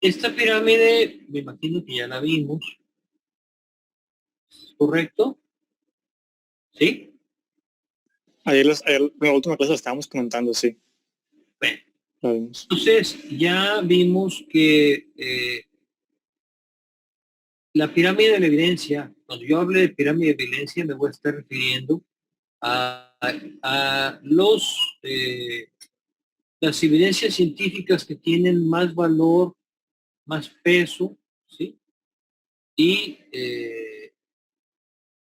Esta pirámide, me imagino que ya la vimos, ¿correcto? ¿Sí? Ayer en la última clase la estábamos comentando, sí. Bueno, La vimos. entonces ya vimos que la pirámide de la evidencia, cuando yo hable de pirámide de evidencia, me voy a estar refiriendo a, a las evidencias científicas que tienen más valor, más peso, ¿sí? Y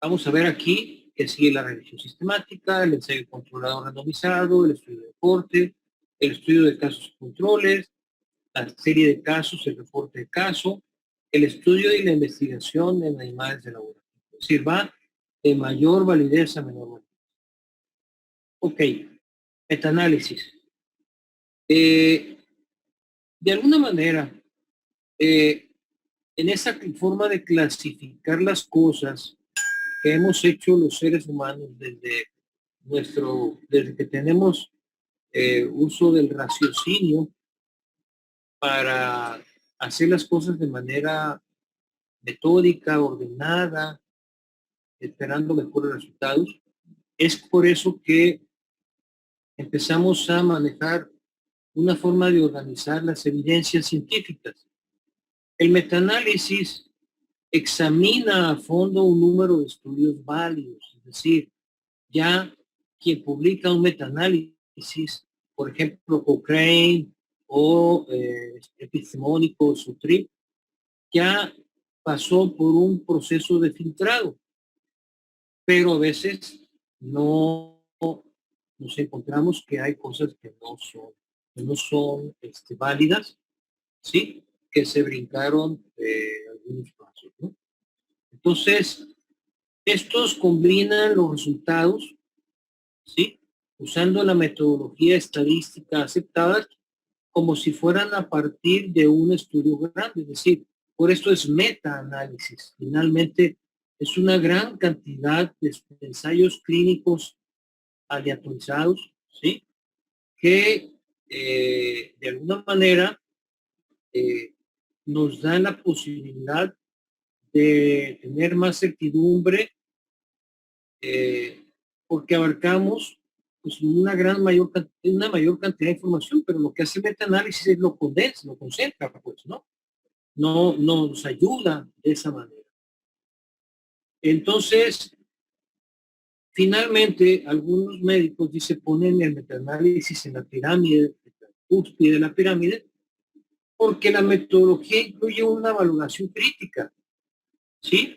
vamos a ver aquí que sigue la revisión sistemática, el ensayo controlado randomizado, el estudio de deporte, el estudio de casos y controles, la serie de casos, el reporte de caso, el estudio y la investigación en animales de laboratorio. Es decir, va de mayor validez a menor validez. Ok, metaanálisis. De alguna manera, eh, en esa forma de clasificar las cosas que hemos hecho los seres humanos desde que tenemos uso del raciocinio para hacer las cosas de manera metódica, ordenada, esperando mejores resultados. Es por eso que empezamos a manejar una forma de organizar las evidencias científicas. El metaanálisis examina a fondo un número de estudios válidos, es decir, ya quien publica un metaanálisis, por ejemplo, Cochrane o epistemónicos o TRIP, ya pasó por un proceso de filtrado, pero a veces no nos encontramos que hay cosas que no son válidas, ¿sí? Que se brincaron algunos pasos, ¿no? Entonces, estos combinan los resultados, ¿sí? Usando la metodología estadística aceptada como si fueran a partir de un estudio grande, es decir, por esto es metaanálisis. Finalmente, es una gran cantidad de ensayos clínicos aleatorizados, ¿sí? Que de alguna manera eh, nos dan la posibilidad de tener más certidumbre porque abarcamos pues, una mayor cantidad de información, pero lo que hace el metaanálisis es lo condensa, lo concentra, pues, ¿no? No nos ayuda de esa manera. Entonces, finalmente, algunos médicos dice ponen el metaanálisis en la pirámide, en la cúspide de la pirámide, porque la metodología incluye una valoración crítica, ¿sí?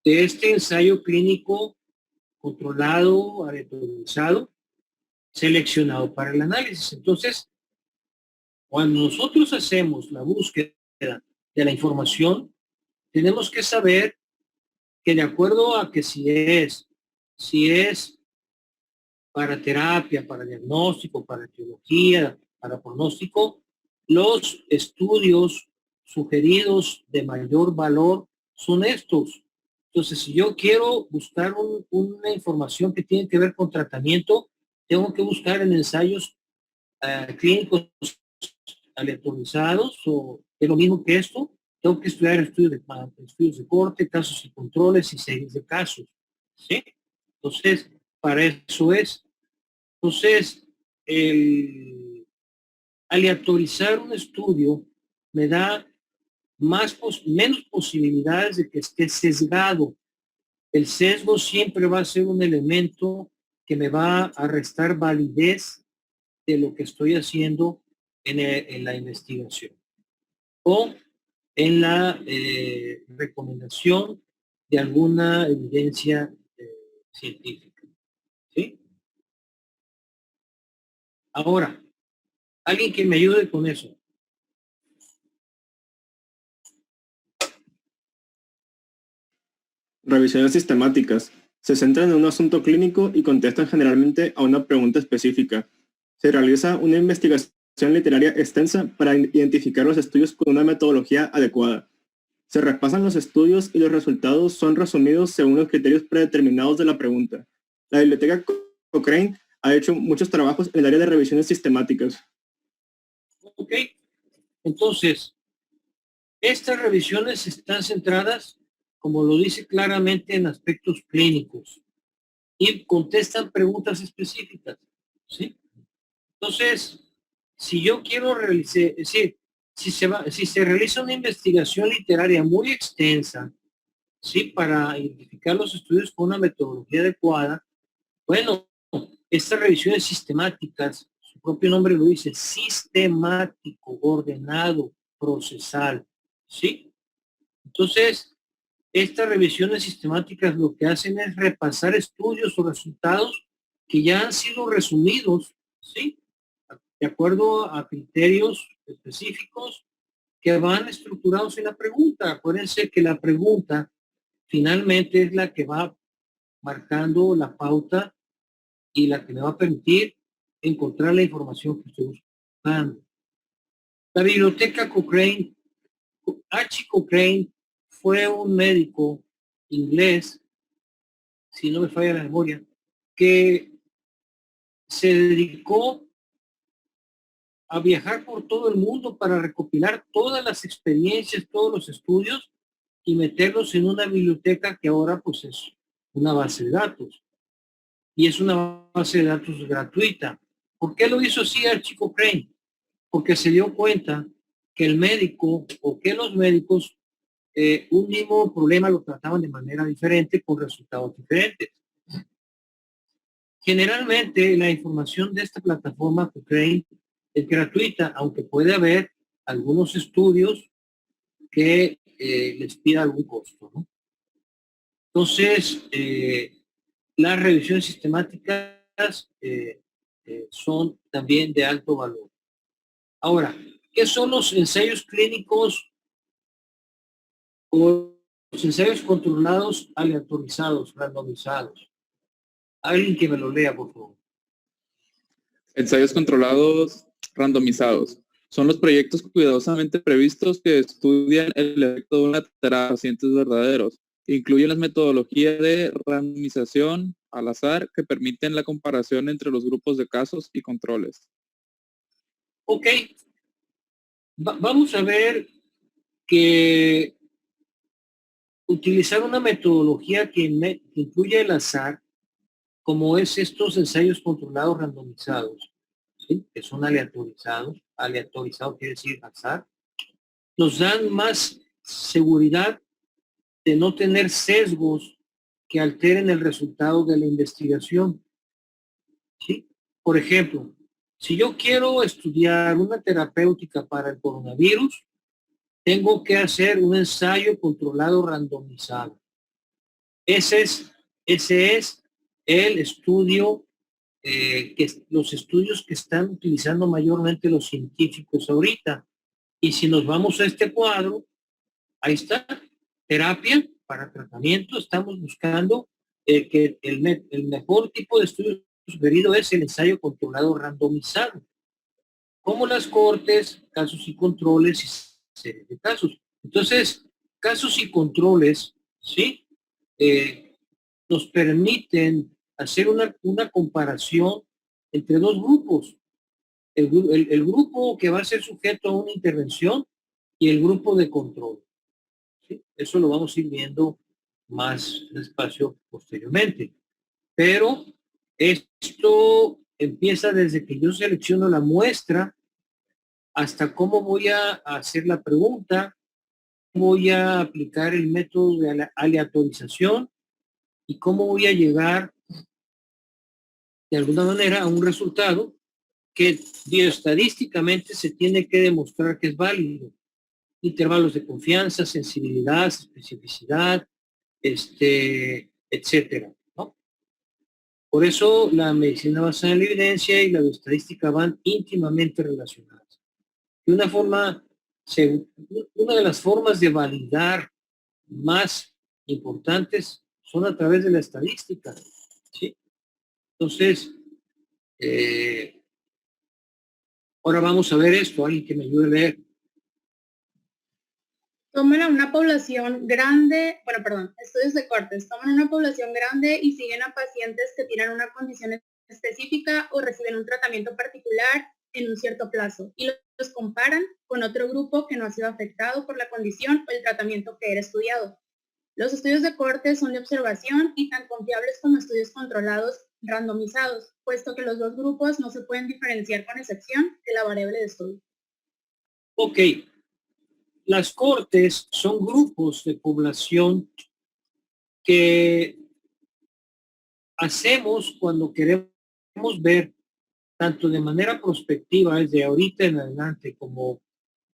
De este ensayo clínico controlado, aleatorizado, seleccionado para el análisis. Entonces, cuando nosotros hacemos la búsqueda de la información, tenemos que saber que de acuerdo a que si es para terapia, para diagnóstico, para etiología, para pronóstico, los estudios sugeridos de mayor valor son estos. Entonces, si yo quiero buscar una información que tiene que ver con tratamiento, tengo que buscar en ensayos clínicos aleatorizados o es lo mismo que esto. Tengo que estudiar estudios de corte, casos y controles y series de casos. ¿Sí? Entonces, para eso es. Entonces, el aleatorizar un estudio me da menos posibilidades de que esté sesgado. El sesgo siempre va a ser un elemento que me va a restar validez de lo que estoy haciendo en la investigación o en la recomendación de alguna evidencia científica. ¿Sí? Ahora, alguien que me ayude con eso. Revisiones sistemáticas. Se centran en un asunto clínico y contestan generalmente a una pregunta específica. Se realiza una investigación literaria extensa para identificar los estudios con una metodología adecuada. Se repasan los estudios y los resultados son resumidos según los criterios predeterminados de la pregunta. La biblioteca Cochrane ha hecho muchos trabajos en el área de revisiones sistemáticas. Ok, entonces, Estas revisiones están centradas, como lo dice claramente, en aspectos clínicos y contestan preguntas específicas, ¿sí? Entonces, si yo quiero realizar, es decir, si se realiza una investigación literaria muy extensa, ¿sí? Para identificar los estudios con una metodología adecuada, bueno, estas revisiones sistemáticas, su propio nombre lo dice, sistemático, ordenado, procesal, ¿sí? Entonces, estas revisiones sistemáticas lo que hacen es repasar estudios o resultados que ya han sido resumidos, ¿sí? De acuerdo a criterios específicos que van estructurados en la pregunta. Acuérdense que la pregunta finalmente es la que va marcando la pauta y la que me va a permitir encontrar la información que estoy buscando. La biblioteca Cochrane, Archie Cochrane, fue un médico inglés, si no me falla la memoria, que se dedicó a viajar por todo el mundo para recopilar todas las experiencias, todos los estudios y meterlos en una biblioteca que ahora pues es una base de datos. Y es una base de datos gratuita. ¿Por qué lo hizo así Archie Cochrane? Porque se dio cuenta que el médico o que los médicos un mismo problema lo trataban de manera diferente con resultados diferentes. Generalmente la información de esta plataforma Cochrane es gratuita, aunque puede haber algunos estudios que les pida algún costo, ¿no? Entonces, las revisiones sistemáticas son también de alto valor. Ahora, ¿qué son los ensayos clínicos o los ensayos controlados, aleatorizados, randomizados? Alguien que me lo lea, por favor. Ensayos controlados randomizados. Son los proyectos cuidadosamente previstos que estudian el efecto de una terapia en pacientes verdaderos. Incluyen las metodologías de randomización al azar que permiten la comparación entre los grupos de casos y controles. Ok. Vamos a ver que utilizar una metodología que incluye el azar, como es estos ensayos controlados randomizados, ¿sí? Que son aleatorizados. Aleatorizado quiere decir azar. Nos dan más seguridad de no tener sesgos que alteren el resultado de la investigación, ¿sí? Por ejemplo, si yo quiero estudiar una terapéutica para el coronavirus, tengo que hacer un ensayo controlado randomizado. Ese es el estudio, los estudios que están utilizando mayormente los científicos ahorita. Y si nos vamos a este cuadro, ahí está, terapia para tratamiento. Estamos buscando que el mejor tipo de estudio sugerido es el ensayo controlado randomizado, como las cortes, casos y controles y series de casos. Entonces, casos y controles, ¿sí? Nos permiten hacer una comparación entre dos grupos. El grupo que va a ser sujeto a una intervención y el grupo de control, ¿sí? Eso lo vamos a ir viendo más despacio posteriormente. Pero esto empieza desde que yo selecciono la muestra hasta cómo voy a hacer la pregunta, voy a aplicar el método de aleatorización y cómo voy a llegar de alguna manera a un resultado que bioestadísticamente se tiene que demostrar que es válido. Intervalos de confianza, sensibilidad, especificidad, etcétera, ¿no? Por eso la medicina basada en la evidencia y la bioestadística van íntimamente relacionadas. De una forma, una de las formas de validar más importantes son a través de la estadística, ¿sí? Entonces, ahora vamos a ver esto, alguien que me ayude a leer. Toman a una población grande, estudios de cortes, toman una población grande y siguen a pacientes que tienen una condición específica o reciben un tratamiento particular en un cierto plazo. Y los comparan con otro grupo que no ha sido afectado por la condición o el tratamiento que era estudiado. Los estudios de corte son de observación y tan confiables como estudios controlados randomizados, puesto que los dos grupos no se pueden diferenciar con excepción de la variable de estudio. Ok, las cortes son grupos de población que hacemos cuando queremos ver tanto de manera prospectiva desde ahorita en adelante como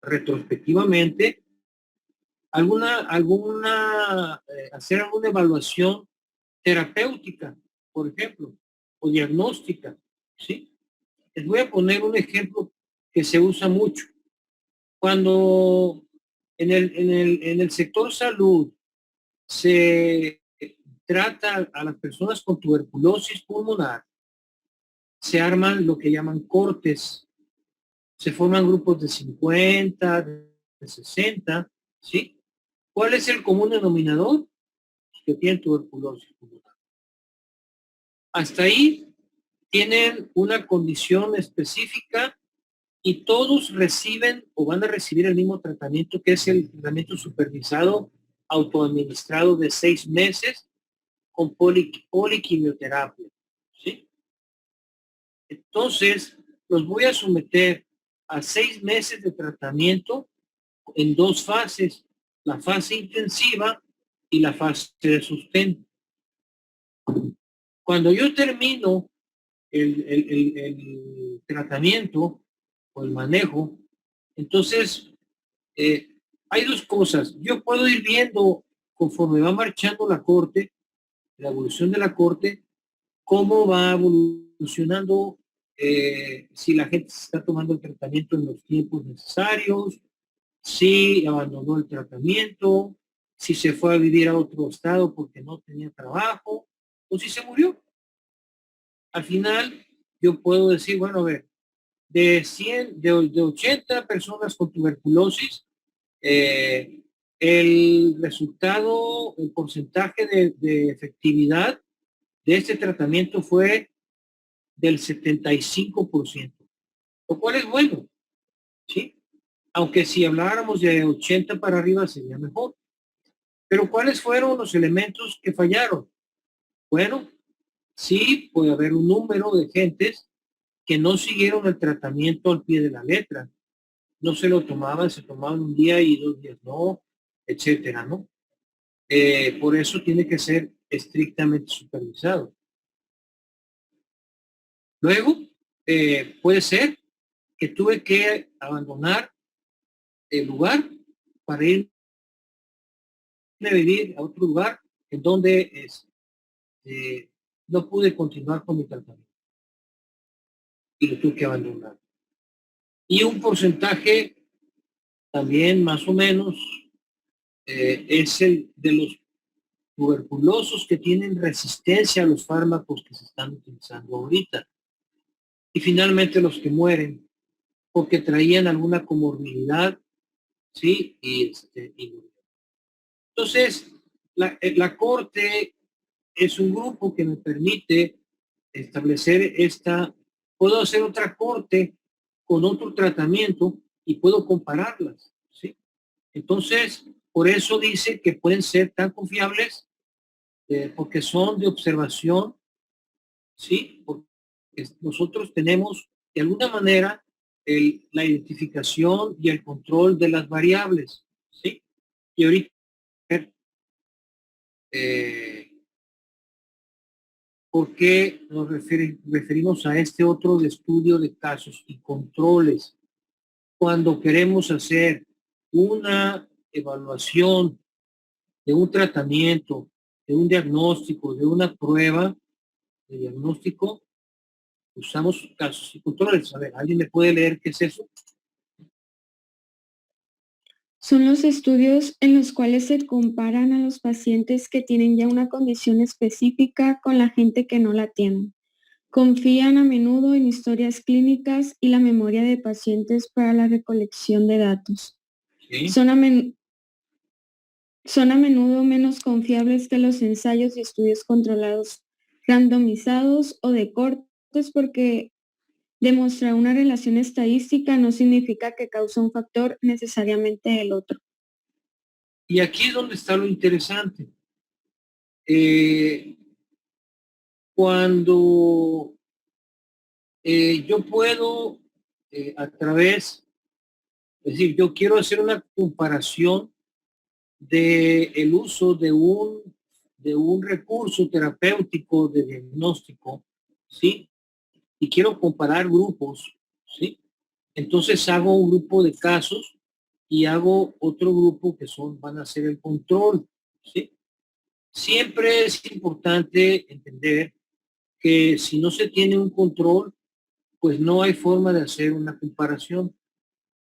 retrospectivamente hacer alguna evaluación terapéutica, por ejemplo, o diagnóstica, ¿sí? Les voy a poner un ejemplo que se usa mucho. Cuando en el sector salud se trata a las personas con tuberculosis pulmonar, se arman lo que llaman cortes. Se forman grupos de 50, de 60, ¿sí? ¿Cuál es el común denominador? Que tienen tuberculosis pulmonar. Hasta ahí tienen una condición específica y todos reciben o van a recibir el mismo tratamiento, que es el tratamiento supervisado, autoadministrado de 6 meses con poliquimioterapia, ¿sí? Entonces, los voy a someter a 6 meses de tratamiento en 2 fases, la fase intensiva y la fase de sustento. Cuando yo termino el tratamiento o el manejo, entonces hay 2 cosas. Yo puedo ir viendo conforme va marchando la corte, la evolución de la corte, cómo va evolucionando, si la gente se está tomando el tratamiento en los tiempos necesarios, si abandonó el tratamiento, si se fue a vivir a otro estado porque no tenía trabajo, o si se murió. Al final, yo puedo decir, bueno, a ver, de 100, de 80 personas con tuberculosis, el resultado, el porcentaje de efectividad de este tratamiento fue del 75%, lo cual es bueno, ¿sí? Aunque si habláramos de 80 para arriba sería mejor. Pero ¿cuáles fueron los elementos que fallaron? Bueno, sí puede haber un número de gentes que no siguieron el tratamiento al pie de la letra. No se lo tomaban, se tomaban un día y 2 días no, etcétera, ¿no? Por eso tiene que ser estrictamente supervisado. Luego, puede ser que tuve que abandonar el lugar para ir a vivir a otro lugar en donde no pude continuar con mi tratamiento y lo tuve que abandonar. Y un porcentaje también más o menos es el de los tuberculosos que tienen resistencia a los fármacos que se están utilizando ahorita. Y finalmente los que mueren porque traían alguna comorbilidad, ¿sí? Y entonces, la corte es un grupo que me permite establecer puedo hacer otra corte con otro tratamiento y puedo compararlas, ¿sí? Entonces, por eso dice que pueden ser tan confiables, porque son de observación, ¿sí? Porque nosotros tenemos de alguna manera la identificación y el control de las variables, ¿sí? Y ahorita ¿por qué nos referimos a este otro de estudio de casos y controles? Cuando queremos hacer una evaluación de un tratamiento, de un diagnóstico, de una prueba de diagnóstico, usamos casos y controles. A ver, ¿alguien me puede leer qué es eso? Son los estudios en los cuales se comparan a los pacientes que tienen ya una condición específica con la gente que no la tiene. Confían a menudo en historias clínicas y la memoria de pacientes para la recolección de datos. ¿Sí? Son a menudo menos confiables que los ensayos y estudios controlados randomizados o de cortes porque Demostrar una relación estadística no significa que causa un factor necesariamente el otro. Y aquí es donde está lo interesante. Cuando yo puedo, a través, es decir, yo quiero hacer una comparación de el uso de un recurso terapéutico de diagnóstico, ¿sí? Y quiero comparar grupos, ¿sí? Entonces hago un grupo de casos y hago otro grupo que van a ser el control, ¿sí? Siempre es importante entender que si no se tiene un control, pues no hay forma de hacer una comparación,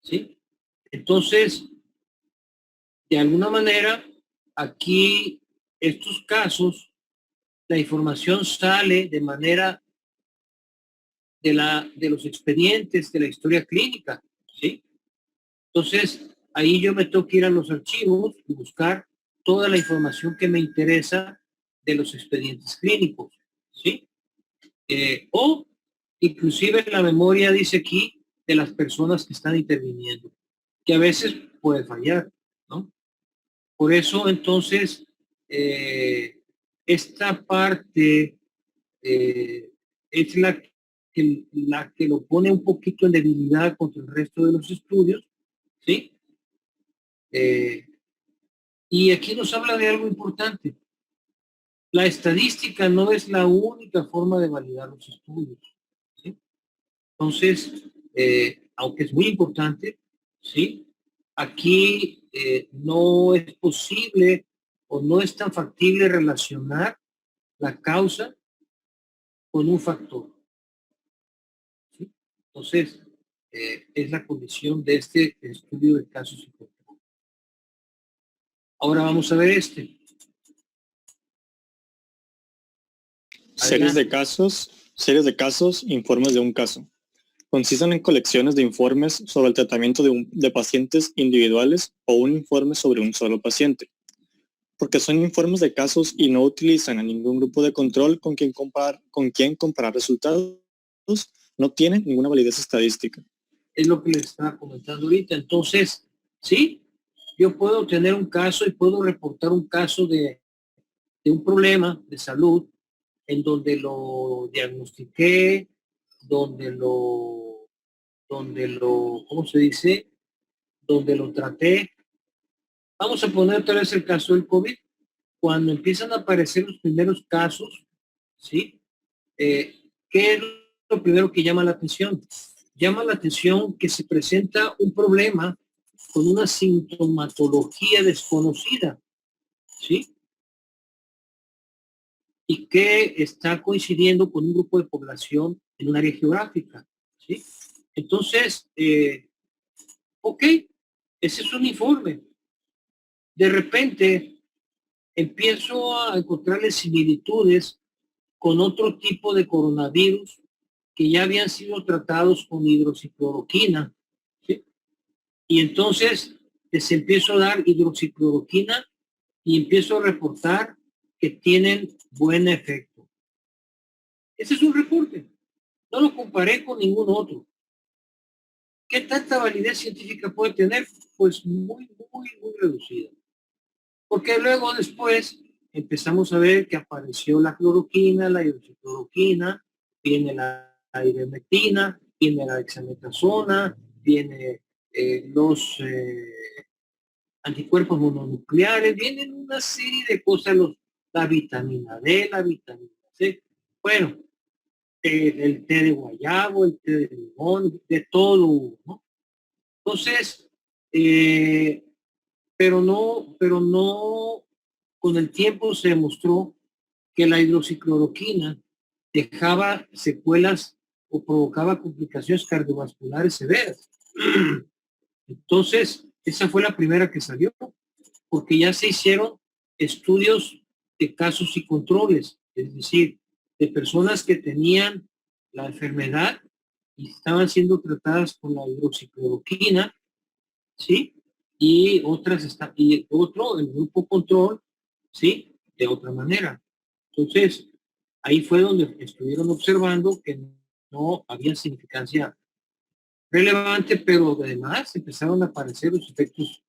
¿sí? Entonces, de alguna manera, aquí estos casos, la información sale de manera de los expedientes de la historia clínica, ¿sí? Entonces, ahí yo me tengo que ir a los archivos y buscar toda la información que me interesa de los expedientes clínicos, ¿sí? O inclusive la memoria dice aquí de las personas que están interviniendo, que a veces puede fallar, ¿no? Por eso entonces esta parte es la que lo pone un poquito en debilidad contra el resto de los estudios, ¿sí? Y aquí nos habla de algo importante. La estadística no es la única forma de validar los estudios, ¿sí? Entonces, aunque es muy importante, ¿sí? Aquí no es posible o no es tan factible relacionar la causa con un factor, ¿sí? Entonces, es la condición de este estudio de casos y control. Ahora vamos a ver este. Series de casos, informes de un caso. Consisten en colecciones de informes sobre el tratamiento de pacientes individuales o un informe sobre un solo paciente. Porque son informes de casos y no utilizan a ningún grupo de control con quien comparar resultados, no tienen ninguna validez estadística. Es lo que les estaba comentando ahorita. Entonces, sí, yo puedo tener un caso y puedo reportar un caso de un problema de salud en donde lo diagnostiqué, donde lo, ¿cómo se dice? Donde lo traté. Vamos a poner otra vez el caso del COVID. Cuando empiezan a aparecer los primeros casos, ¿sí? ¿Qué es lo primero que llama la atención? Llama la atención que se presenta un problema con una sintomatología desconocida, ¿sí? Y que está coincidiendo con un grupo de población en un área geográfica, ¿sí? Entonces, ok, ese es un informe. De repente, empiezo a encontrarle similitudes con otro tipo de coronavirus que ya habían sido tratados con hidroxicloroquina, ¿sí? Y entonces les empiezo a dar hidroxicloroquina y empiezo a reportar que tienen buen efecto. Ese es un reporte. No lo comparé con ningún otro. ¿Qué tanta validez científica puede tener? Pues muy reducida. Porque luego después empezamos a ver que apareció la cloroquina, la hidroxicloroquina, viene la ivermectina, viene la dexametasona, viene los anticuerpos mononucleares, vienen una serie de cosas, la vitamina D, la vitamina C. Bueno, el té de guayabo, el té de limón, de todo, ¿no? Entonces, pero no, con el tiempo se demostró que la hidroxicloroquina dejaba secuelas o provocaba complicaciones cardiovasculares severas. Entonces, esa fue la primera que salió, porque ya se hicieron estudios de casos y controles, es decir, de personas que tenían la enfermedad y estaban siendo tratadas con la hidroxicloroquina, ¿sí? Y otro, el grupo control, ¿sí? De otra manera. Entonces, ahí fue donde estuvieron observando que no había significancia relevante, pero además empezaron a aparecer los efectos,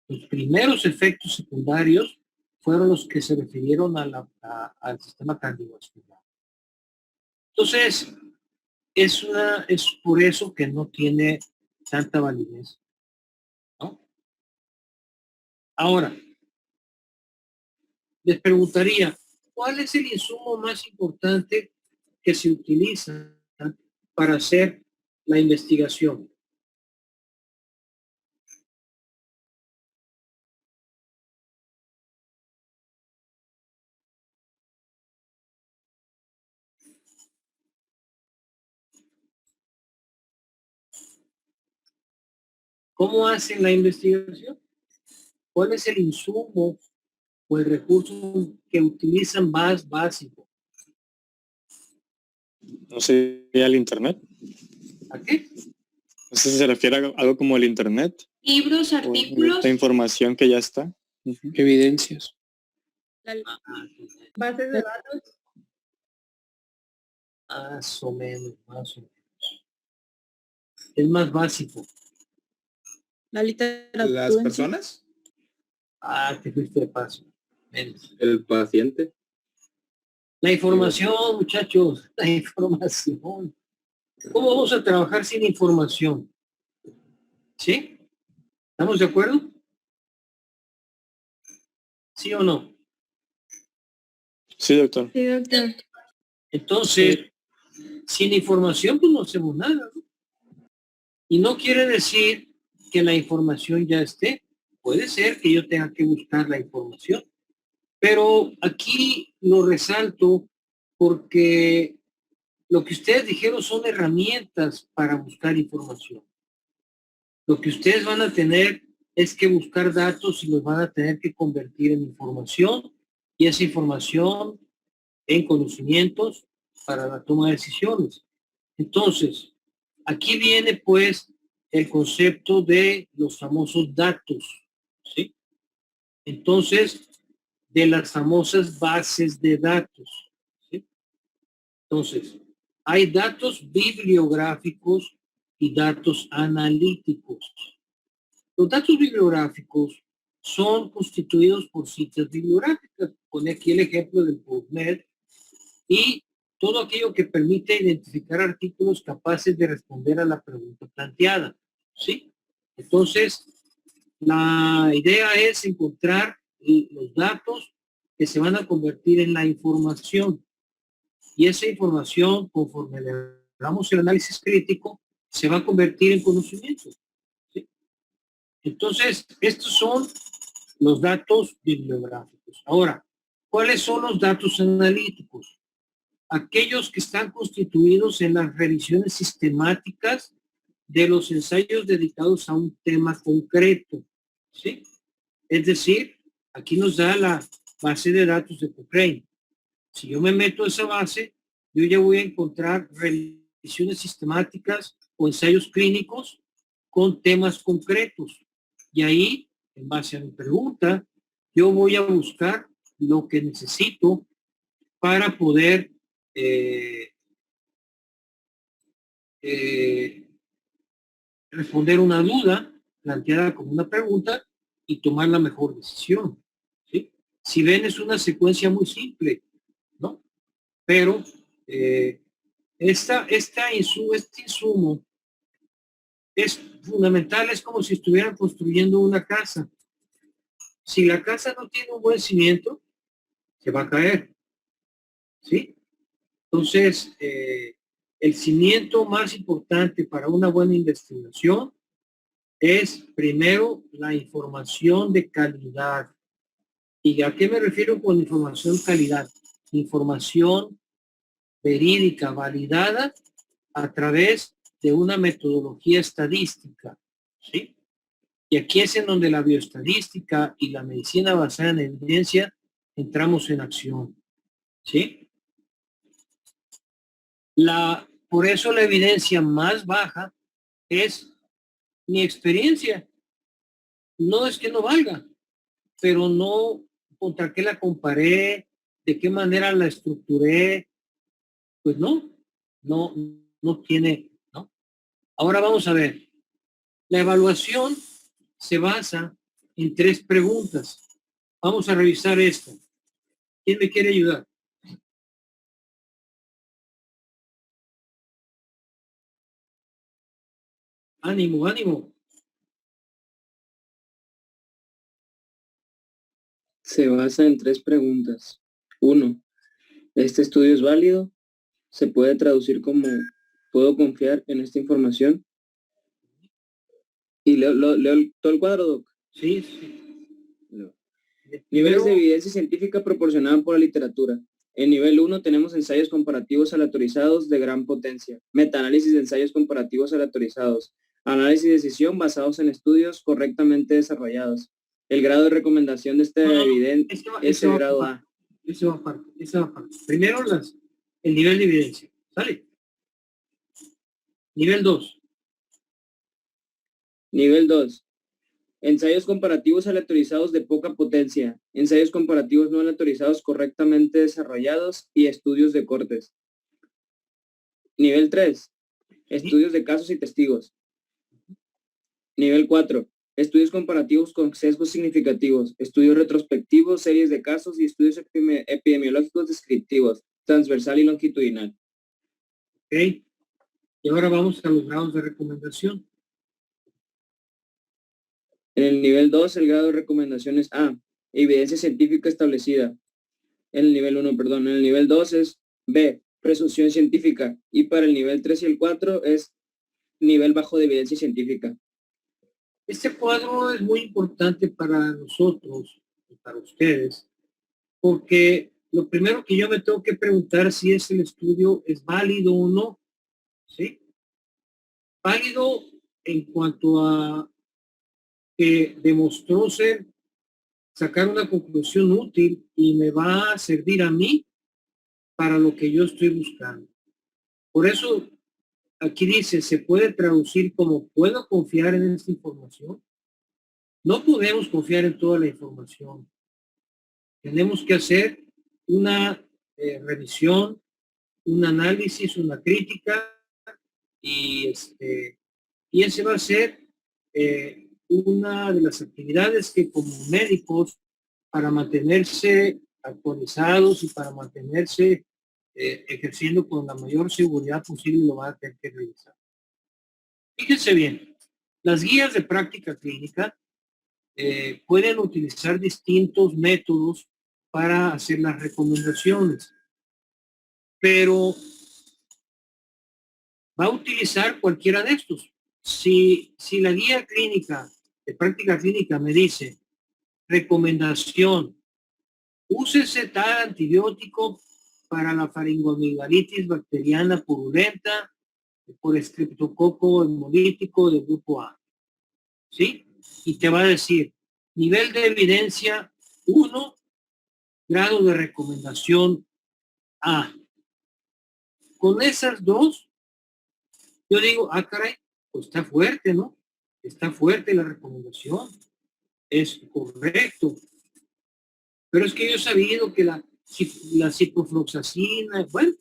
los primeros efectos secundarios fueron los que se refirieron al sistema cardiovascular. Entonces, es por eso que no tiene tanta validez, ¿no? Ahora, les preguntaría, ¿cuál es el insumo más importante que se utiliza para hacer la investigación? ¿Cómo hacen la investigación? ¿Cuál es el insumo o el recurso que utilizan más básico? No sé, al internet. ¿A qué? No sé si se refiere a algo como el internet. Libros, O artículos, la información que ya está. Ujú. Evidencias. bases de datos. Más o menos, más o menos. Es más básico. La literatura. ¿Las personas? Te fuiste de paso. Menos. El paciente. La información, muchachos, la información. ¿Cómo vamos a trabajar sin información? ¿Sí? ¿Estamos de acuerdo? ¿Sí o no? Sí, doctor. Sí, doctor. Entonces, sin información, pues no hacemos nada, ¿no? Y no quiere decir que la información ya esté. Puede ser que yo tenga que buscar la información. Pero aquí lo resalto porque lo que ustedes dijeron son herramientas para buscar información. Lo que ustedes van a tener es que buscar datos y los van a tener que convertir en información y esa información en conocimientos para la toma de decisiones. Entonces, aquí viene pues el concepto de los famosos datos, ¿sí? Entonces, de las famosas bases de datos, ¿sí? Entonces, hay datos bibliográficos y datos analíticos. Los datos bibliográficos son constituidos por citas bibliográficas. Pone aquí el ejemplo del PubMed y todo aquello que permite identificar artículos capaces de responder a la pregunta planteada, ¿sí? Entonces, la idea es encontrar los datos que se van a convertir en la información. Y esa información, conforme le damos el análisis crítico, se va a convertir en conocimiento, ¿sí? Entonces, estos son los datos bibliográficos. Ahora, ¿cuáles son los datos analíticos? Aquellos que están constituidos en las revisiones sistemáticas de los ensayos dedicados a un tema concreto, ¿sí? Es decir, aquí nos da la base de datos de Cochrane. Si yo me meto a esa base, yo ya voy a encontrar revisiones sistemáticas o ensayos clínicos con temas concretos. Y ahí, en base a mi pregunta, yo voy a buscar lo que necesito para poder responder una duda planteada como una pregunta y tomar la mejor decisión, ¿sí? Si ven, es una secuencia muy simple, ¿no? Pero este insumo es fundamental, es como si estuvieran construyendo una casa. Si la casa no tiene un buen cimiento, se va a caer, ¿sí? Entonces, el cimiento más importante para una buena investigación es primero la información de calidad. ¿Y a qué me refiero con información de calidad? Información verídica, validada a través de una metodología estadística, ¿sí? Y aquí es en donde la bioestadística y la medicina basada en evidencia entramos en acción, ¿sí? Por eso la evidencia más baja es mi experiencia. No es que no valga, pero no contra qué la comparé, de qué manera la estructuré, pues no no tiene, ¿no? Ahora vamos a ver. La evaluación se basa en 3 preguntas. Vamos a revisar esto. ¿Quién me quiere ayudar? Ánimo, ánimo. Se basa en 3 preguntas. 1. ¿Este estudio es válido? Se puede traducir como ¿puedo confiar en esta información? Y leo todo el cuadro, Doc. Sí, sí. Niveles de evidencia científica proporcionada por la literatura. En nivel 1 tenemos ensayos comparativos aleatorizados de gran potencia, metaanálisis de ensayos comparativos aleatorizados, análisis de decisión basados en estudios correctamente desarrollados. El grado de recomendación de esta evidencia es el grado A. Eso va aparte. Primero el nivel de evidencia. ¿Sale? Nivel 2. Nivel 2. Ensayos comparativos aleatorizados de poca potencia, ensayos comparativos no aleatorizados correctamente desarrollados y estudios de cortes. Nivel 3. Estudios de casos y testigos. Nivel 4. Estudios comparativos con sesgos significativos, estudios retrospectivos, series de casos y estudios epidemiológicos descriptivos, transversal y longitudinal. Ok. Y ahora vamos a los grados de recomendación. En el nivel 2, el grado de recomendación es A, evidencia científica establecida. En el nivel 1, perdón. En el nivel 2 es B, presunción científica. Y para el nivel 3 y el 4 es nivel bajo de evidencia científica. Este cuadro es muy importante para nosotros y para ustedes, porque lo primero que yo me tengo que preguntar si el estudio es válido o no. ¿Sí? Válido en cuanto a que demostró sacar una conclusión útil y me va a servir a mí para lo que yo estoy buscando. Por eso aquí dice, se puede traducir como ¿puedo confiar en esta información? No podemos confiar en toda la información. Tenemos que hacer una revisión, un análisis, una crítica y ese va a ser una de las actividades que como médicos, para mantenerse actualizados y para mantenerse ejerciendo con la mayor seguridad posible, lo van a tener que revisar. Fíjense bien, las guías de práctica clínica pueden utilizar distintos métodos para hacer las recomendaciones, pero va a utilizar cualquiera de estos. Si la guía clínica de práctica clínica me dice recomendación, úsese tal antibiótico para la faringoamigdalitis bacteriana purulenta por estreptococo hemolítico del grupo A. ¿Sí? Y te va a decir nivel de evidencia 1, grado de recomendación A. Con esas dos, yo digo, caray, pues está fuerte, ¿no? Está fuerte la recomendación. Es correcto. Pero es que yo he sabido que la ciprofloxacina, bueno,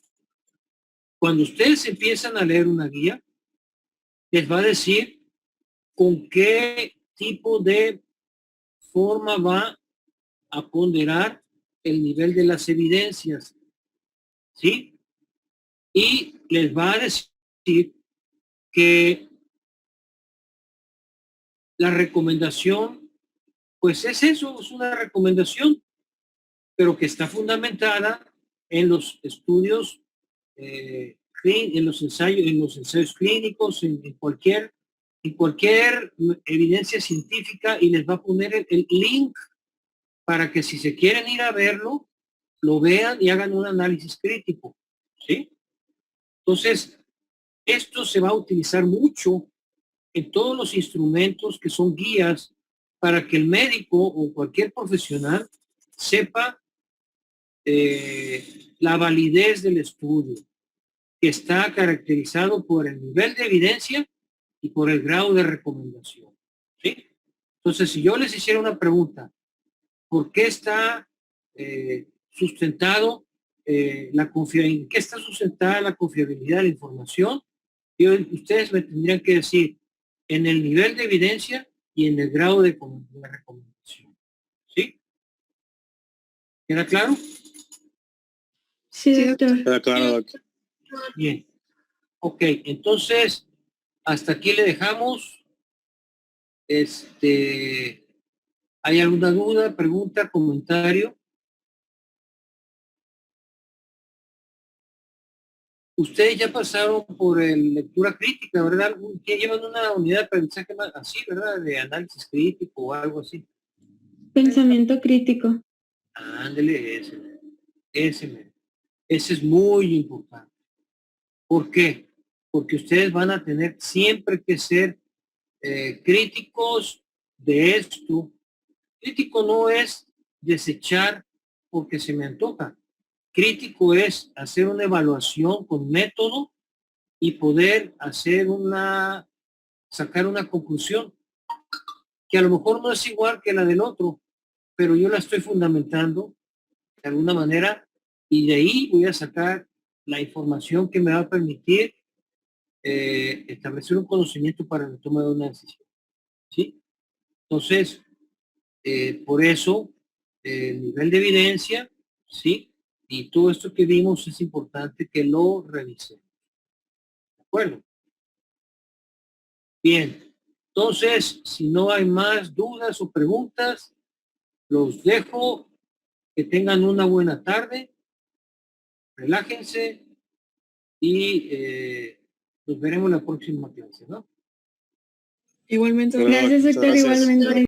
cuando ustedes empiezan a leer una guía, les va a decir con qué tipo de forma va a ponderar el nivel de las evidencias, ¿sí? Y les va a decir que la recomendación, pues es eso, es una recomendación, pero que está fundamentada en los estudios, en los ensayos clínicos, en cualquier evidencia científica, y les va a poner el link para que si se quieren ir a verlo, lo vean y hagan un análisis crítico, ¿sí? Entonces, esto se va a utilizar mucho en todos los instrumentos que son guías para que el médico o cualquier profesional sepa la validez del estudio, que está caracterizado por el nivel de evidencia y por el grado de recomendación, ¿sí? Entonces, si yo les hiciera una pregunta, ¿por qué está sustentado ¿en qué está sustentada la confiabilidad de la información? Y ustedes me tendrían que decir en el nivel de evidencia y en el grado de recomendación. ¿Sí? ¿Queda claro? Sí, doctor. Queda claro, Doc. Bien. Ok, entonces, hasta aquí le dejamos. ¿Hay alguna duda, pregunta, comentario? Ustedes ya pasaron por lectura crítica, ¿verdad? Que llevan una unidad de aprendizaje más así, ¿verdad? De análisis crítico o algo así. Pensamiento crítico. Ándele, ese es muy importante. ¿Por qué? Porque ustedes van a tener siempre que ser críticos de esto. Crítico no es desechar porque se me antoja. Crítico es hacer una evaluación con método y poder sacar una conclusión que a lo mejor no es igual que la del otro, pero yo la estoy fundamentando de alguna manera y de ahí voy a sacar la información que me va a permitir establecer un conocimiento para la toma de una decisión. ¿Sí? Entonces, por eso, el nivel de evidencia, ¿sí? Y todo esto que vimos es importante que lo revisemos. ¿De acuerdo? Bien. Entonces, si no hay más dudas o preguntas, los dejo. Que tengan una buena tarde. Relájense y nos veremos la próxima clase, ¿no? Igualmente. Gracias, doctor, igualmente.